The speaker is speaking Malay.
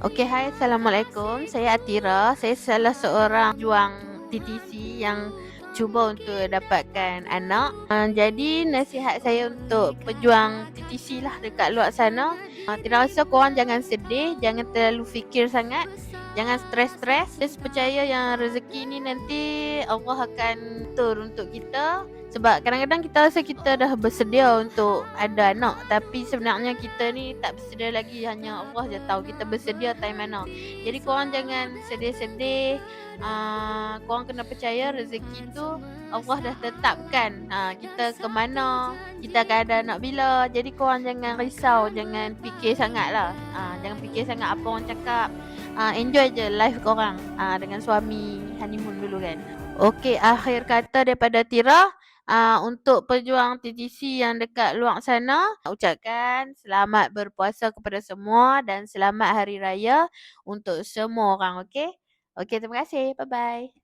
Okey, hai, Assalamualaikum. Saya Atira. Saya salah seorang pejuang TTC yang cuba untuk dapatkan anak. Jadi nasihat saya untuk pejuang TTC lah dekat luar sana, Tira rasa korang jangan sedih, jangan terlalu fikir sangat, jangan stres-stres. Just percaya yang rezeki ni nanti Allah akan atur untuk kita. Sebab kadang-kadang kita rasa kita dah bersedia untuk ada anak, tapi sebenarnya kita ni tak bersedia lagi, hanya Allah je tahu kita bersedia time mana. Jadi korang jangan sedih-sedih, korang kena percaya rezeki tu Allah dah tetapkan, kita ke mana, kita akan ada anak bila. Jadi korang jangan risau, jangan fikir sangatlah, jangan fikir sangat apa orang cakap. Enjoy je life korang, dengan suami, honeymoon dulu kan. Okey, akhir kata daripada Tira. Untuk pejuang TTC yang dekat luar sana, ucapkan selamat berpuasa kepada semua dan selamat hari raya untuk semua orang, okey? Okey, terima kasih. Bye-bye.